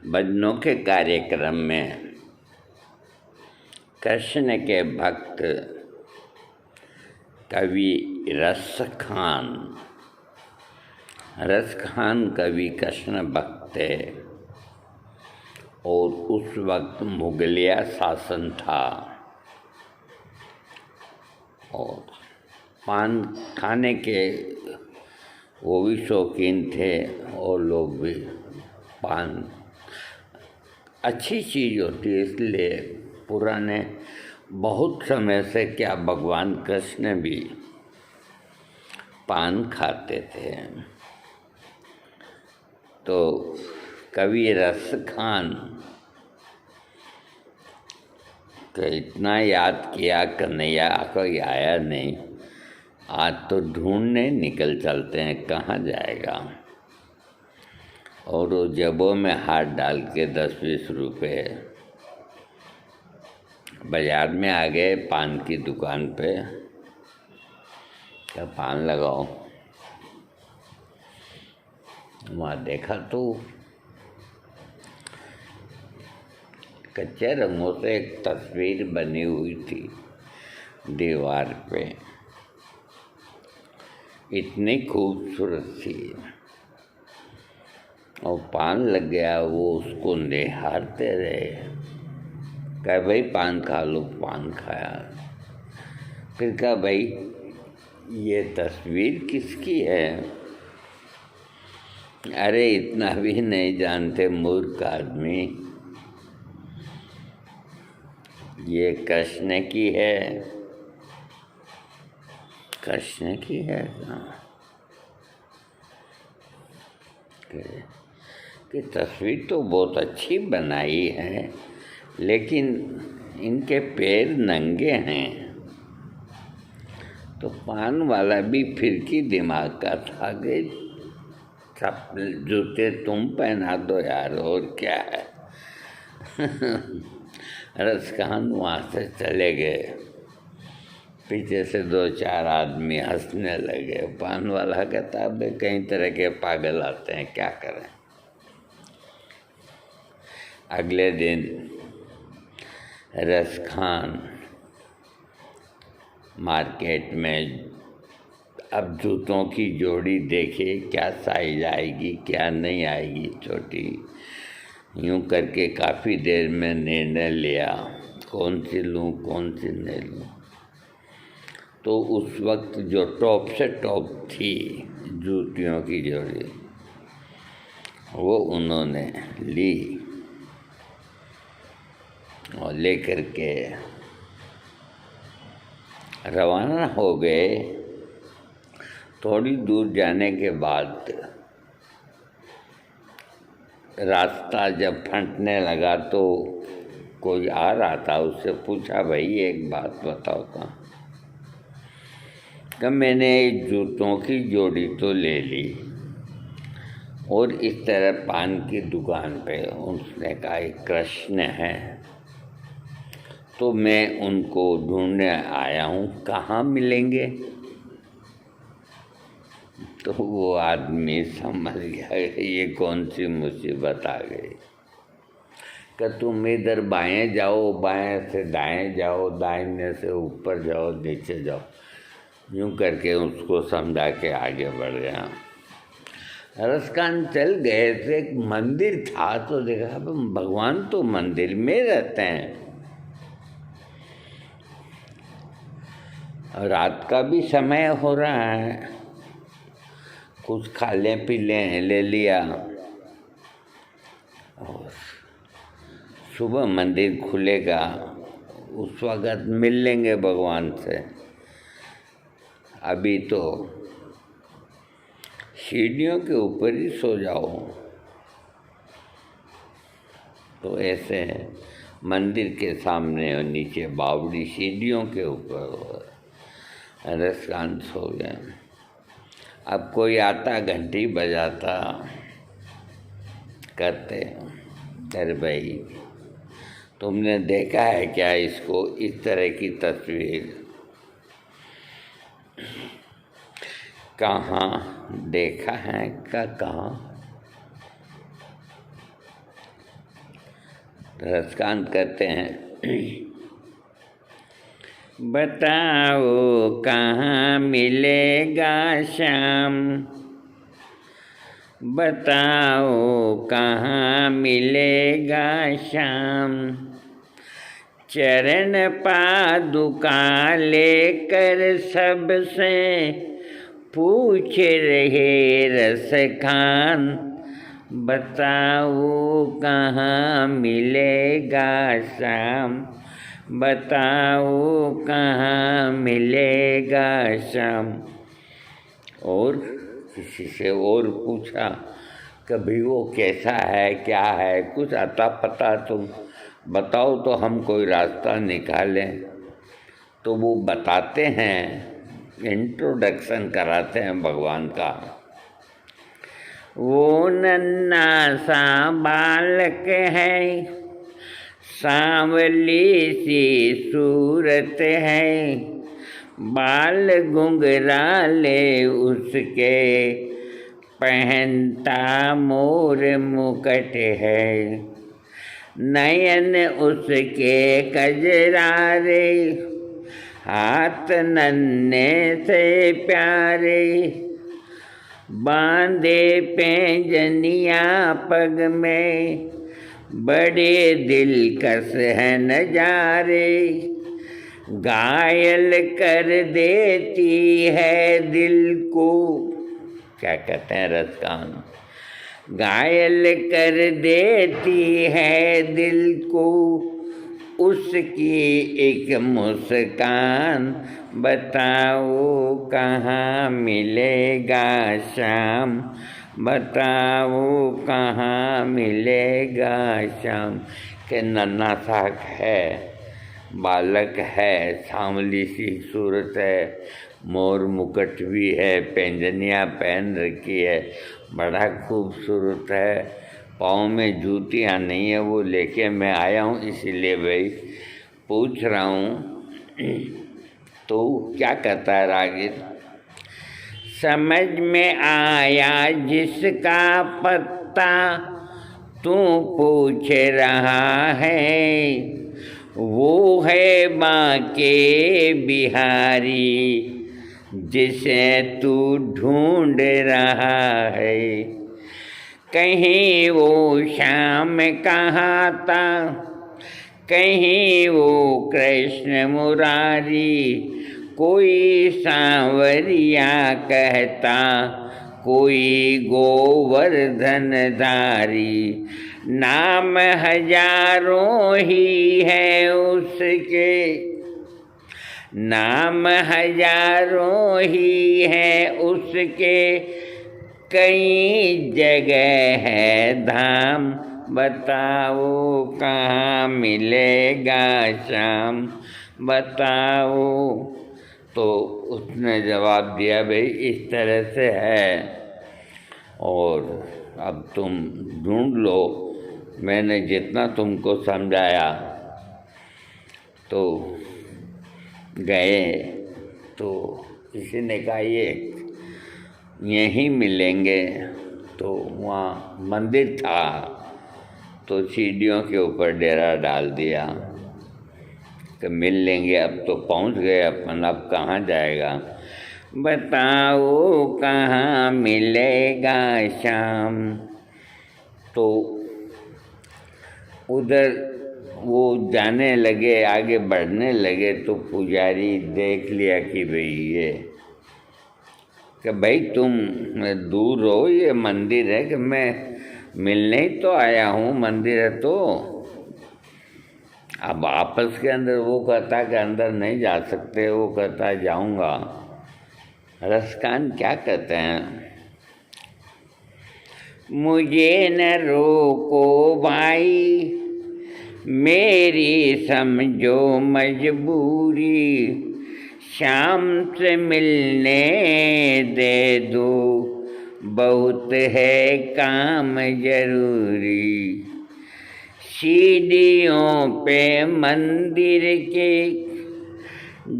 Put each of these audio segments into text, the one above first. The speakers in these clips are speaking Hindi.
भजनों के कार्यक्रम में कृष्ण के भक्त कवि रसखान कवि कृष्ण भक्त थे और उस वक्त मुगलिया शासन था और पान खाने के वो भी शौकीन थे और लोग भी। पान अच्छी चीज़ होती है, इसलिए पुराने बहुत समय से क्या भगवान कृष्ण भी पान खाते थे। तो कवि रसखान तो इतना याद किया कन्हैया कोई आया नहीं, आज तो ढूंढने निकल चलते हैं, कहाँ जाएगा। और वो जेबों में हाथ डाल के 10-20 रुपये बाजार में आ गए पान की दुकान पे। क्या पान लगाओ, वहाँ देखा तो कच्चे रंगों से एक तस्वीर बनी हुई थी दीवार पे, इतनी खूबसूरत थी और पान लग गया। वो उसको निहारते रहे, कहा भाई पान खा लो। पान खाया, फिर कहा भाई ये तस्वीर किसकी है। अरे इतना भी नहीं जानते मूर्ख आदमी, ये कृष्ण की है। कृष्ण की है कि तस्वीर तो बहुत अच्छी बनाई है, लेकिन इनके पैर नंगे हैं। तो पान वाला भी फिरकी दिमाग का था कि चप्पल जूते तुम पहना दो यार, और क्या है। रसखान वहाँ से चले गए, पीछे से 2-4 आदमी हंसने लगे। पान वाला कहता है कई तरह के पागल आते हैं, क्या करें। अगले दिन रसखान मार्केट में अब जूतों की जोड़ी देखे, क्या साइज आएगी क्या नहीं आएगी छोटी। यूँ करके काफ़ी देर में निर्णय लिया कौन सी लूँ कौन सी नहीं लूँ। तो उस वक्त जो टॉप से टॉप थी जूतियों की जोड़ी, वो उन्होंने ली और लेकर के रवाना हो गए। थोड़ी दूर जाने के बाद रास्ता जब फंटने लगा तो कोई आ रहा था, उससे पूछा भाई एक बात बताओ था। कि मैंने जूतों की जोड़ी तो ले ली और इस तरह पान की दुकान पे उसने कहा एक कृष्ण है, तो मैं उनको ढूंढने आया हूँ, कहाँ मिलेंगे। तो वो आदमी समझ गया ये कौन सी मुसीबत आ गई। कि तुम इधर बाएं जाओ, बाएं से दाएं जाओ, दाहिने से ऊपर जाओ, नीचे जाओ। यूँ करके उसको समझा के आगे बढ़ गया। रसखान चल गए थे, एक मंदिर था तो देखा भगवान तो मंदिर में रहते हैं। रात का भी समय हो रहा है, कुछ खा लें पी लें, ले लिया। और सुबह मंदिर खुलेगा, उस वक़्त मिल लेंगे भगवान से। अभी तो सीढ़ियों के ऊपर ही सो जाओ। तो ऐसे मंदिर के सामने और नीचे बावड़ी, सीढ़ियों के ऊपर रसखान सो गए। अब कोई आता घंटी बजाता, कहते अरे भाई तुमने देखा है क्या इसको, इस तरह की तस्वीर। कहाँ देखा है का कहाँ। रसकांत करते हैं। बताओ कहाँ मिलेगा श्याम, बताओ कहाँ मिलेगा श्याम, चरण पादुका लेकर सबसे पूछ रहे रसखान, बताओ कहाँ मिलेगा श्याम, बताओ कहाँ मिलेगा श्याम। और किसी से और पूछा, कभी वो कैसा है, क्या है, कुछ अता पता तुम बताओ तो हम कोई रास्ता निकालें। तो वो बताते हैं, इंट्रोडक्शन कराते हैं भगवान का। वो नन्हा सा बालक है, सांवली सी सूरत है, बाल घुंघराले उसके, पहनता मोर मुकुट है, नयन उसके कजरारे, हाथ नन्हे से प्यारे, बांधे पैंजनिया पग में, बड़े दिलकश है नजारे, घायल कर देती है दिल को। क्या कहते हैं रसकान, घायल कर देती है दिल को उसकी एक मुस्कान, बताओ कहाँ मिलेगा श्याम, बताओ कहाँ मिलेगा श्याम। के नन्हा सा है, बालक है, सांवली सी सूरत है, मोर मुकुट भी है, पैंजनियाँ पहन रखी है, बड़ा खूबसूरत है, पाँव में जूतियाँ नहीं है, वो लेके मैं आया हूँ, इसीलिए भाई पूछ रहा हूँ। तो क्या कहता है रागिर, समझ में आया जिसका पत्ता तू पूछ रहा है, वो है बांके बिहारी जिसे तू ढूंढ रहा है। कहीं वो श्याम कहाँ था, कहीं वो कृष्ण मुरारी, कोई सांवरिया कहता, कोई गोवर्धन धारी, नाम हजारों ही है उसके, नाम हजारों ही है उसके, कई जगह है धाम, बताओ कहाँ मिलेगा श्याम, बताओ। तो उसने जवाब दिया, भाई इस तरह से है और अब तुम ढूंढ लो, मैंने जितना तुमको समझाया। तो गए तो किसी ने कहा ये यहीं मिलेंगे, तो वहाँ मंदिर था, तो सीढ़ियों के ऊपर डेरा डाल दिया कि मिल लेंगे, अब तो पहुँच गए अपन, अब कहाँ जाएगा, बताओ कहाँ मिलेगा श्याम। तो उधर वो जाने लगे, आगे बढ़ने लगे, तो पुजारी देख लिया कि भाई ये, कि भाई तुम दूर हो, ये मंदिर है, कि मैं मिलने ही तो आया हूँ, मंदिर है तो। अब आपस के अंदर वो कहता कि अंदर नहीं जा सकते, वो कहता जाऊँगा। रसकान क्या कहते हैं, मुझे न रोको भाई, मेरी समझो मजबूरी, शाम से मिलने दे दो, बहुत है काम जरूरी, सीढ़ियों पे मंदिर के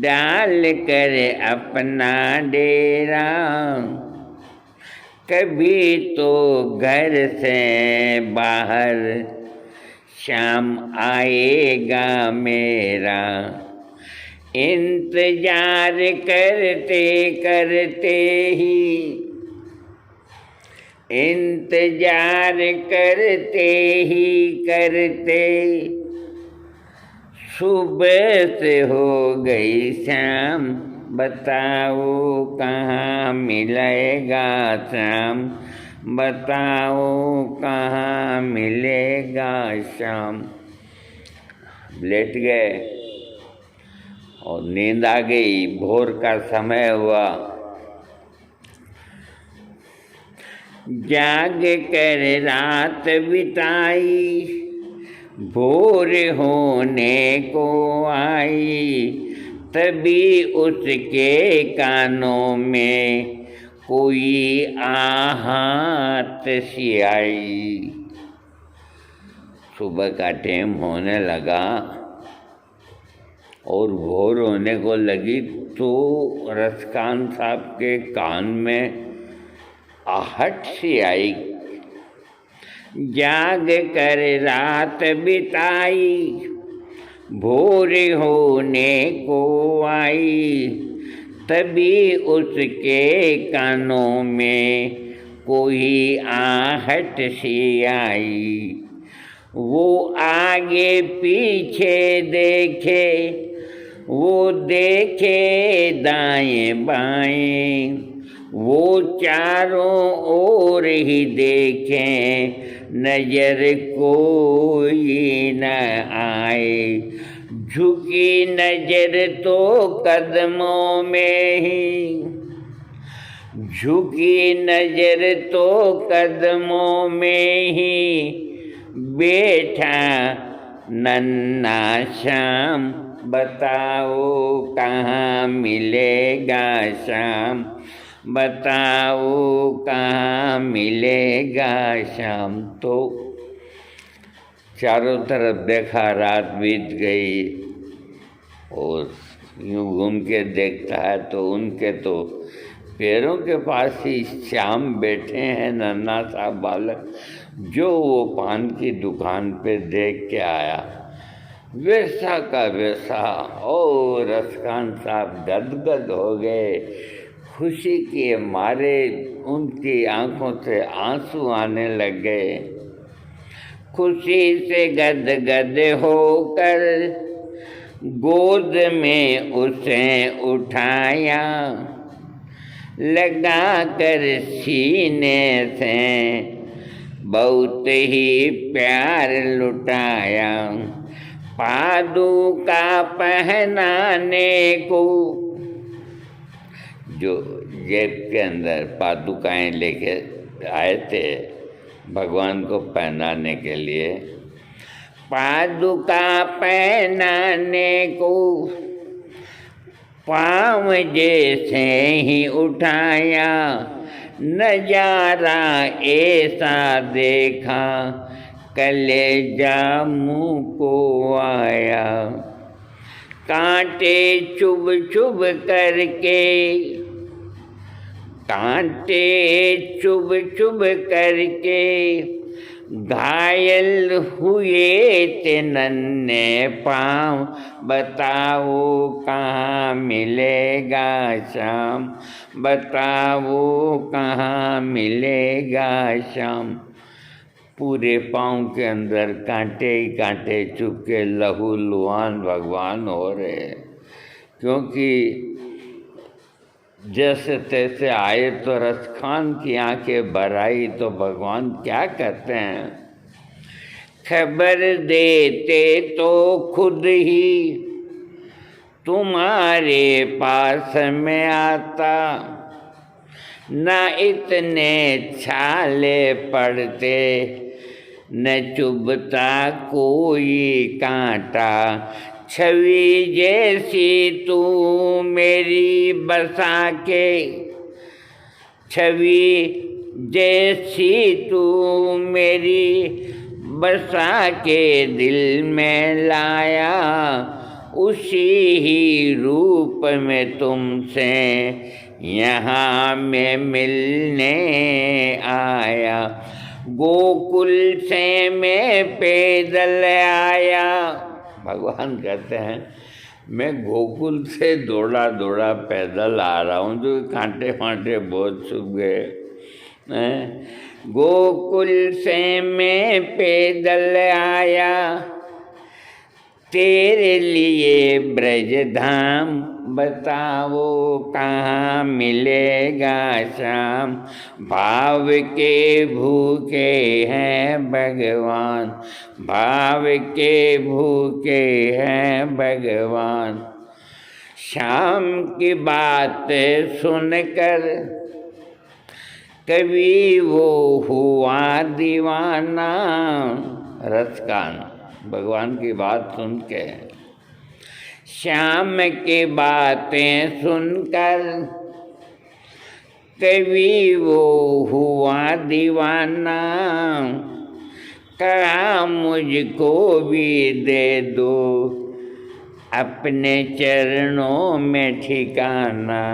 डाल कर अपना डेरा, कभी तो घर से बाहर शाम आएगा मेरा। इंतजार करते करते ही, इंतजार करते ही करते सुबह से हो गई शाम। बताओ कहाँ मिलेगा शाम, बताओ कहाँ मिलेगा शाम। लेट गए और नींद आ गई, भोर का समय हुआ। जाग कर रात बिताई, भोर होने को आई। तभी उसके कानों में कोई आहट सी आई। सुबह का टाइम होने लगा और भोर होने को लगी तो रसखान साहब के कान में आहट सी आई। जाग कर रात बिताई, भोर होने को आई। तभी उसके कानों में कोई आहट सी आई। वो आगे पीछे देखे, वो देखे दाएं बाएं, वो चारों ओर ही देखें, नजर कोई न आए। झुकी नजर तो कदमों में ही, झुकी नजर तो कदमों में ही बैठा नन्हा श्याम। बताओ कहाँ मिलेगा शाम, बताओ कहाँ मिलेगा शाम। तो चारों तरफ देखा, रात बीत गई और यूँ घूम के देखता है तो उनके तो पैरों के पास ही श्याम बैठे हैं, नन्हा सा बालक, जो वो पान की दुकान पे देख के आया। वैसा का वैसा। और रसखान साहब गदगद हो गए, खुशी के मारे उनकी आंखों से आंसू आने लग गए। खुशी से गदगद होकर गोद में उसे उठाया, लगा कर सीने से बहुत ही प्यार लुटाया। पादुका पहनाने को, जो जेब के अंदर पादुकाएं लेके आए थे भगवान को पहनाने के लिए, पादुका पहनाने को पाँव जैसे ही उठाया। नजारा ऐसा देखा, कलेजा मुँह को आया। कांटे चुभ चुभ करके, कांटे चुभ चुभ करके घायल हुए थे नन्हे पाँव। बताओ कहाँ मिलेगा शाम, बताओ कहाँ मिलेगा शाम। पूरे पाँव के अंदर कांटे ही कांटे चुभ के लहू लुहान भगवान हो रहे, क्योंकि जैसे तैसे आए तो रसखान की आंखें भर आई तो भगवान क्या कहते हैं, खबर देते तो खुद ही तुम्हारे पास में आता। न इतने छाले पड़ते, न चुभता कोई कांटा। छवि जैसी तू मेरी बसा के, छवि जैसी तू मेरी बसा के दिल में लाया। उसी ही रूप में तुमसे यहाँ मैं मिलने आया। गोकुल से मैं पैदल आया। भगवान कहते हैं मैं गोकुल से दौड़ा दौड़ा पैदल आ रहा हूँ, जो कांटे फांटे बहुत चुभ गए हैं। गोकुल से मैं पैदल आया, तेरे लिए ब्रज धाम बताओ कहाँ मिलेगा श्याम। भाव के भूखे हैं भगवान, भाव के भूखे हैं भगवान। श्याम की बात सुनकर कभी वो हुआ दीवाना। रसकान भगवान की बात सुन के, श्याम की बातें सुनकर कभी वो हुआ दीवाना। कहा मुझको भी दे दो अपने चरणों में ठिकाना।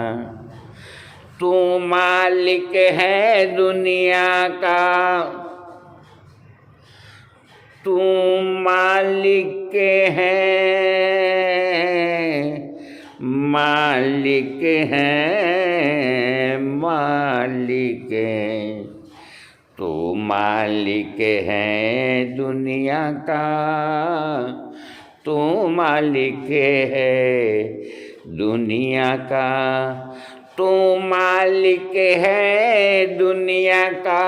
तू मालिक है दुनिया का, तू मालिक है, मालिक है, मालिक है। तू मालिक है दुनिया का, तू मालिक है दुनिया का। तू मालिक है दुनिया का,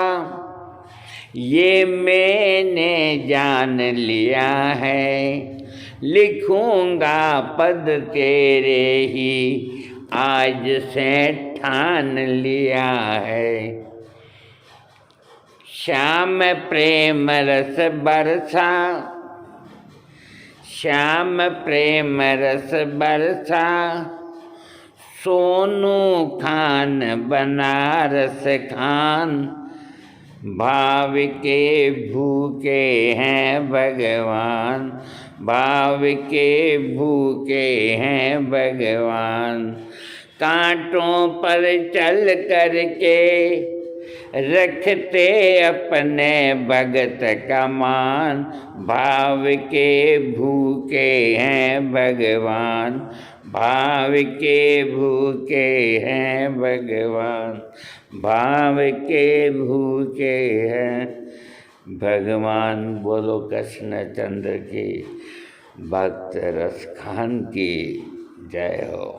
ये मैंने जान लिया है। लिखूंगा पद तेरे ही आज से ठान लिया है। श्याम प्रेम रस बरसा, श्याम प्रेम रस बरसा। सोनू खान बनारस खान, भाव के भूखे हैं भगवान, भाव के भूखे हैं भगवान। कांटों पर चल करके रखते अपने भगत का मान। भाव के भूखे हैं भगवान, भाव के भूखे हैं भगवान, भाव के भूखे हैं भगवान। बोलो कृष्ण चंद्र की, भक्त रस खान की जय हो।